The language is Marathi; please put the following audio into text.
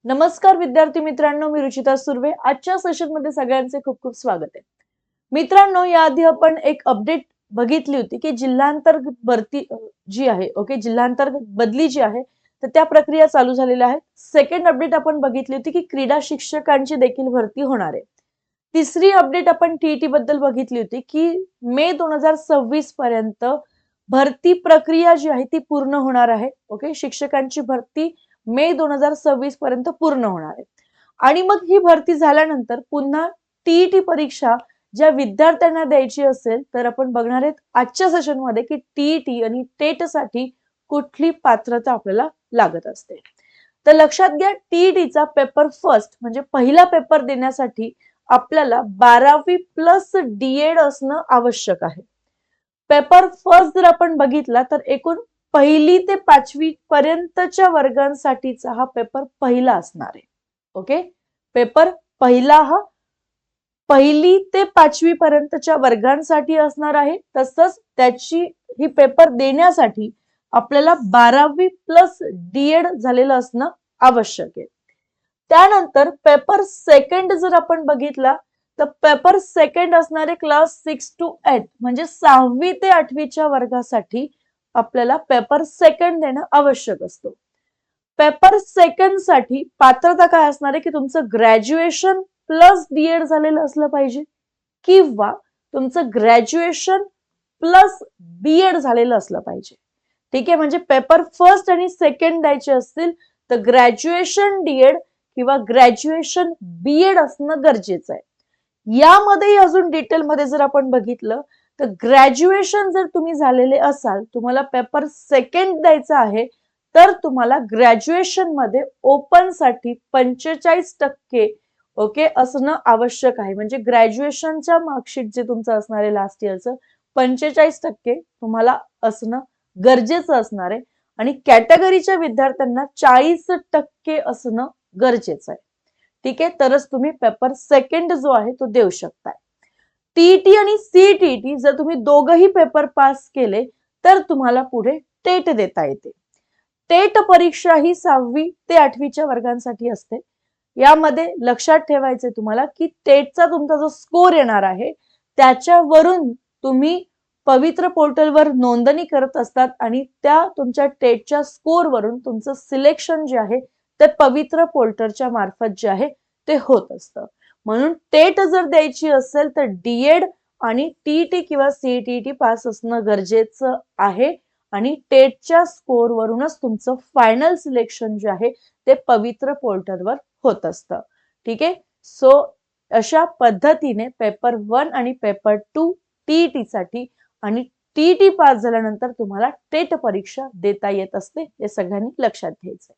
नमस्कार विद्यार्थी मित्रांनो, मी रुचिता सुर्वे. आजच्या सेशन मध्ये सगळ्यांचे खूप खूप स्वागत आहे. मित्रांनो, याआधी आपण एक अपडेट बघितली होती की जिल्हांतर्गत भरती जी आहे, ओके, जिल्हांतर्गत बदली जी आहे, तर त्या प्रक्रिया चालू झालेल्या आहेत. सेकंड अपडेट आपण बघितली होती की क्रीडा शिक्षकांची देखील भरती होणार आहे. तिसरी अपडेट आपण टीईटी बद्दल बघितली होती की मे 2026 पर्यंत भरती प्रक्रिया जी आहे ती पूर्ण होणार आहे. ओके, शिक्षकांची भरती मे 2026 पर्यंत पूर्ण होणार आहे. आणि मग ही भरती झाल्यानंतर पुन्हा टीईटी परीक्षा ज्या विद्यार्थ्यांना द्यायची असेल तर आपण बघणार आहेत आजच्या सेशन मध्ये की टीईटी आणि टेट साठी कुठली पात्रता आपल्याला लागत असते. तर लक्षात घ्या, टीईटीचा पेपर फर्स्ट म्हणजे पहिला पेपर देण्यासाठी आपल्याला 12वी प्लस डीएड असणं आवश्यक आहे. पेपर फर्स्ट जर आपण बघितला तर एकूण पहिली ते 5वी पर्यंतच्या वर्गांसाठीचा हा पेपर पहिला असणार आहे. ओके, पेपर पहिला हा पहिली ते 5वी पर्यंतच्या वर्गांसाठी असणार आहे. तसंच त्याची ही पेपर देण्यासाठी आपल्याला 12वी प्लस डीएड झालेलं असणं आवश्यक आहे. त्यानंतर पेपर सेकंड जर आपण बघितला तर पेपर सेकंड असणारे क्लास 6 to 8 म्हणजे 6वी ते 8वीच्या वर्गासाठी आपल्याला पेपर सेकंड देणं आवश्यक असतो. पेपर सेकंड साठी पात्रता काय असणार आहे की तुमचं ग्रॅज्युएशन प्लस डीएड झालेलं असलं पाहिजे किंवा तुमचं ग्रॅज्युएशन प्लस बीएड झालेलं असलं पाहिजे. ठीक आहे, म्हणजे पेपर फर्स्ट आणि सेकंड द्यायचे असतील तर ग्रॅज्युएशन डीएड किंवा ग्रॅज्युएशन बीएड असणं गरजेचं आहे. यामध्ये अजून डिटेलमध्ये जर आपण बघितलं तर ग्रॅज्युएशन जर तुम्ही झालेले असाल, तुम्हाला पेपर सेकंड द्यायचा आहे, तर तुम्हाला ग्रॅज्युएशन मध्ये ओपन साठी 45% ओके असणं आवश्यक आहे. म्हणजे ग्रॅज्युएशनच्या मार्कशीट जे तुमचं असणार आहे लास्ट इयरचं 45% तुम्हाला असणं गरजेचं असणार आहे. आणि कॅटेगरीच्या विद्यार्थ्यांना 40% असणं गरजेचं आहे. ठीक आहे, तरच तुम्ही पेपर सेकंड जो आहे तो देऊ शकताय. टीईटी आणि सीटीईटी जर तुम्ही दोघही पेपर पास केले तर तुम्हाला पुढे टेट देता येते. टेट परीक्षा ही 6वी ते 8वीच्या वर्गांसाठी असते. यामध्ये लक्षात ठेवायचे तुम्हाला की टेटचा तुमचा जो स्कोर येणार आहे त्याच्यावरून तुम्ही पवित्र पोर्टलवर नोंदणी करत असतात आणि त्या तुमच्या टेटच्या स्कोर वरून तुमचं सिलेक्शन जे आहे ते पवित्र पोर्टलच्या मार्फत जे आहे ते होत असतं. म्हणून टेट जर द्यायची असेल तर डीएड आणि टीईटी किंवा सीईटी पास असणं गरजेचं आहे आणि टेटच्या स्कोर वरूनच तुमचं फायनल सिलेक्शन जे आहे ते पवित्र पोर्टलवर होत असतं. ठीक आहे, सो अशा पद्धतीने पेपर 1 आणि पेपर 2 टीईटी साठी आणि टीईटी पास झाल्यानंतर तुम्हाला टेट परीक्षा देता येत असते. हे सगळ्यांनी लक्षात घ्यायचंय.